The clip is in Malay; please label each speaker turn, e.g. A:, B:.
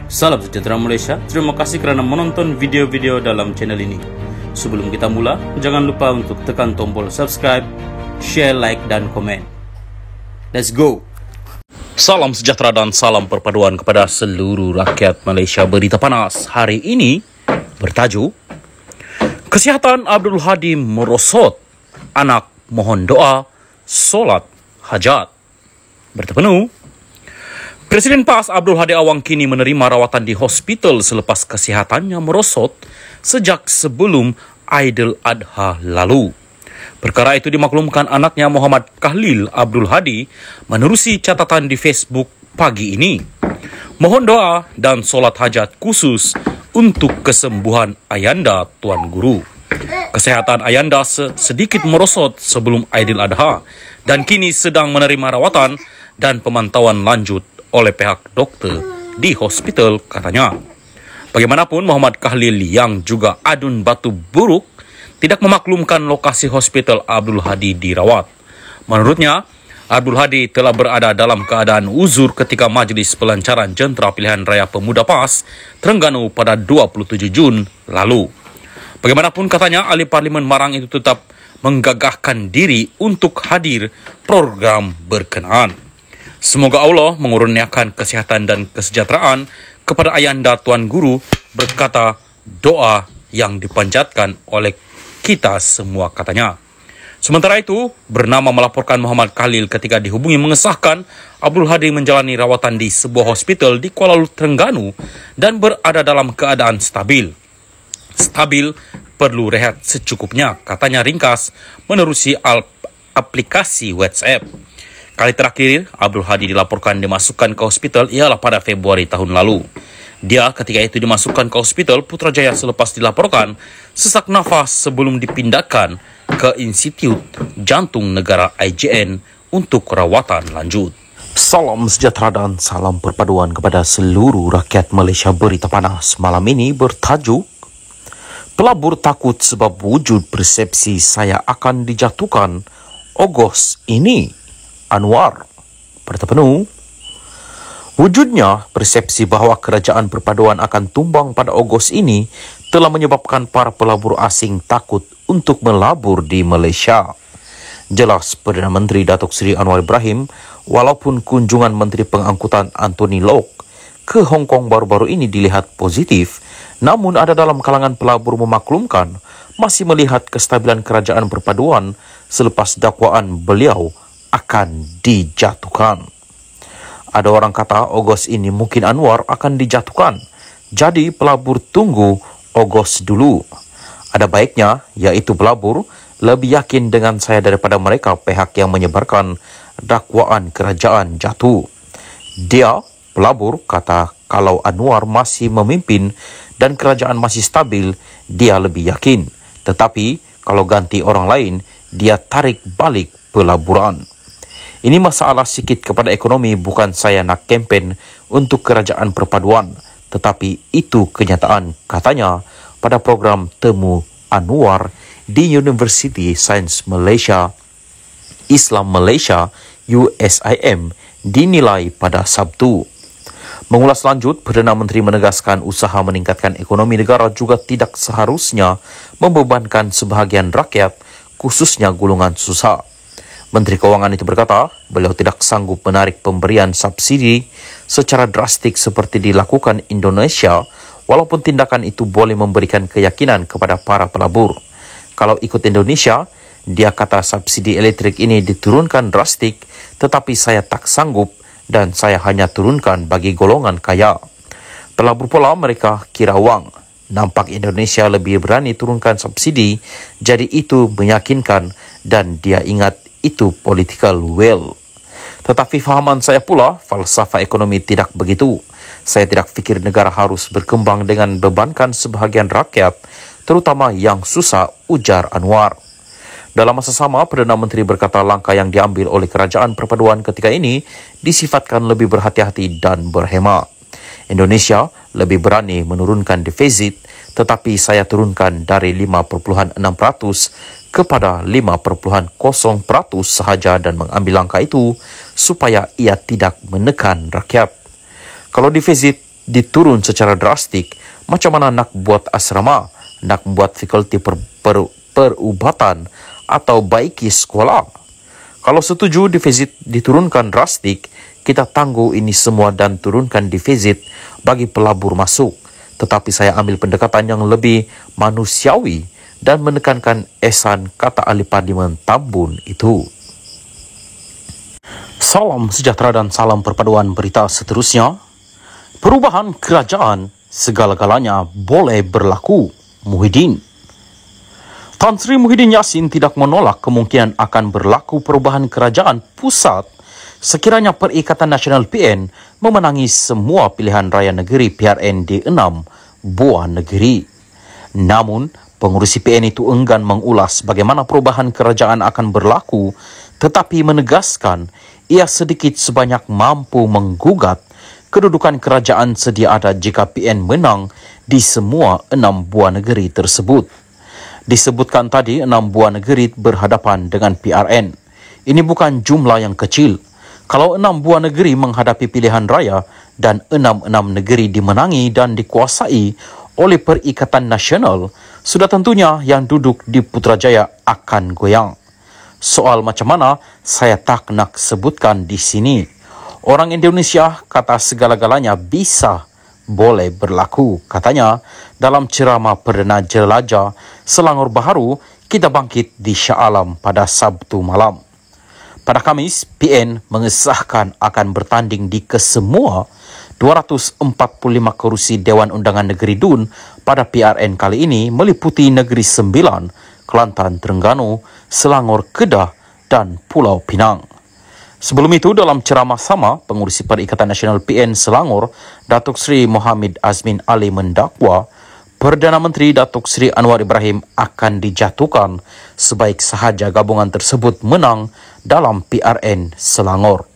A: Salam sejahtera Malaysia, terima kasih kerana menonton video-video dalam channel ini. Sebelum kita mula, jangan lupa untuk tekan tombol subscribe, share, like dan komen. Let's go! Salam sejahtera dan salam perpaduan kepada seluruh rakyat Malaysia. Berita panas hari ini bertajuk Kesihatan Abdul Hadi merosot, anak mohon doa, solat hajat. Berita penuh. Presiden PAS Abdul Hadi Awang kini menerima rawatan di hospital selepas kesihatannya merosot sejak sebelum Aidil Adha lalu. Perkara itu dimaklumkan anaknya Muhammad Khalil Abdul Hadi menerusi catatan di Facebook pagi ini. Mohon doa dan solat hajat khusus untuk kesembuhan Ayanda Tuan Guru. Kesehatan Ayanda sedikit merosot sebelum Aidil Adha dan kini sedang menerima rawatan dan pemantauan lanjut oleh pihak doktor di hospital, katanya. Bagaimanapun, Muhammad Khalil yang juga adun batu buruk tidak memaklumkan lokasi hospital Abdul Hadi dirawat. Menurutnya, Abdul Hadi telah berada dalam keadaan uzur ketika majlis pelancaran jentera pilihan raya pemuda PAS Terengganu pada 27 Jun lalu. Bagaimanapun, katanya, ahli parlimen Marang itu tetap menggagahkan diri untuk hadir program berkenaan. Semoga Allah mengurniakan kesihatan dan kesejahteraan kepada Ayanda Tuan Guru, berkata doa yang dipanjatkan oleh kita semua, katanya. Sementara itu, bernama melaporkan Muhammad Khalil ketika dihubungi mengesahkan Abdul Hadi menjalani rawatan di sebuah hospital di Kuala Lumpur, Terengganu dan berada dalam keadaan stabil. Stabil perlu rehat secukupnya, katanya ringkas menerusi aplikasi WhatsApp. Kali terakhir, Abdul Hadi dilaporkan dimasukkan ke hospital ialah pada Februari tahun lalu. Dia ketika itu dimasukkan ke hospital Putrajaya selepas dilaporkan sesak nafas sebelum dipindahkan ke Institut Jantung Negara IJN untuk rawatan lanjut. Salam sejahtera dan salam perpaduan kepada seluruh rakyat Malaysia. Berita panas malam ini bertajuk Pelabur takut sebab wujud persepsi saya akan dijatuhkan Ogos ini. Anwar. Berita penuh. Wujudnya persepsi bahawa kerajaan perpaduan akan tumbang pada Ogos ini telah menyebabkan para pelabur asing takut untuk melabur di Malaysia. Jelas Perdana Menteri Datuk Seri Anwar Ibrahim, walaupun kunjungan Menteri Pengangkutan Anthony Locke ke Hong Kong baru-baru ini dilihat positif, namun ada dalam kalangan pelabur memaklumkan masih melihat kestabilan kerajaan perpaduan selepas dakwaan beliau akan dijatuhkan. Ada orang kata Ogos ini mungkin Anwar akan dijatuhkan. Jadi pelabur tunggu Ogos dulu. Ada baiknya, iaitu pelabur lebih yakin dengan saya daripada mereka pihak yang menyebarkan dakwaan kerajaan jatuh. Dia, pelabur, kata kalau Anwar masih memimpin dan kerajaan masih stabil, dia lebih yakin. Tetapi kalau ganti orang lain, dia tarik balik pelaburan. Ini masalah sikit kepada ekonomi, bukan saya nak kempen untuk kerajaan perpaduan. Tetapi itu kenyataan, katanya pada program Temu Anwar di University Sains Malaysia, Islam Malaysia, USIM, dinilai pada Sabtu. Mengulas lanjut, Perdana Menteri menegaskan usaha meningkatkan ekonomi negara juga tidak seharusnya membebankan sebahagian rakyat, khususnya golongan susah. Menteri Kewangan itu berkata, beliau tidak sanggup menarik pemberian subsidi secara drastik seperti dilakukan Indonesia, walaupun tindakan itu boleh memberikan keyakinan kepada para pelabur. Kalau ikut Indonesia, dia kata subsidi elektrik ini diturunkan drastik, tetapi saya tak sanggup dan saya hanya turunkan bagi golongan kaya. Pelabur pula mereka kira wang. Nampak Indonesia lebih berani turunkan subsidi, jadi itu meyakinkan dan dia ingat itu political will. Tetapi fahaman saya pula, falsafah ekonomi tidak begitu. Saya tidak fikir negara harus berkembang dengan bebankan sebahagian rakyat, terutama yang susah, ujar Anwar. Dalam masa sama, Perdana Menteri berkata langkah yang diambil oleh kerajaan perpaduan ketika ini disifatkan lebih berhati-hati dan berhemat. Indonesia lebih berani menurunkan defisit, tetapi saya turunkan dari 5.6% kepada 5.0% sahaja dan mengambil langkah itu supaya ia tidak menekan rakyat. Kalau defisit
B: diturun secara drastik, macam mana nak buat asrama, nak buat fakulti perubatan atau baiki sekolah. Kalau setuju defisit diturunkan drastik, kita tangguh ini semua dan turunkan defisit bagi pelabur masuk. Tetapi saya ambil pendekatan yang lebih manusiawi dan menekankan esan kata ahli Parlimen Tambun itu. Salam sejahtera dan salam perpaduan berita seterusnya. Perubahan kerajaan segala-galanya boleh berlaku, Muhyiddin. Tan Sri Muhyiddin Yassin tidak menolak kemungkinan akan berlaku perubahan kerajaan pusat sekiranya Perikatan Nasional PN memenangi semua pilihan raya negeri PRN di 6 buah negeri. Namun, pengurusi PN itu enggan mengulas bagaimana perubahan kerajaan akan berlaku, tetapi menegaskan ia sedikit sebanyak mampu menggugat kedudukan kerajaan sedia ada jika PN menang di semua 6 buah negeri tersebut. Disebutkan tadi 6 buah negeri berhadapan dengan PRN. Ini bukan jumlah yang kecil. Kalau 6 buah negeri menghadapi pilihan raya dan 6 negeri dimenangi dan dikuasai oleh Perikatan Nasional, sudah tentunya yang duduk di Putrajaya akan goyang. Soal macam mana saya tak nak sebutkan di sini. Orang Indonesia kata segala-galanya bisa boleh berlaku, katanya dalam ceramah Perdana Jelajah Selangor Baharu Kita Bangkit di Shah Alam pada Sabtu malam. Pada Khamis, PN mengesahkan akan bertanding di kesemua 245 kerusi Dewan Undangan Negeri DUN pada PRN kali ini meliputi Negeri Sembilan, Kelantan, Terengganu, Selangor, Kedah dan Pulau Pinang. Sebelum itu, dalam ceramah sama, pengurusi Perikatan Nasional PN Selangor, Datuk Seri Mohammed Azmin Ali mendakwa Perdana Menteri Datuk Seri Anwar Ibrahim akan dijatuhkan sebaik sahaja gabungan tersebut menang dalam PRN Selangor.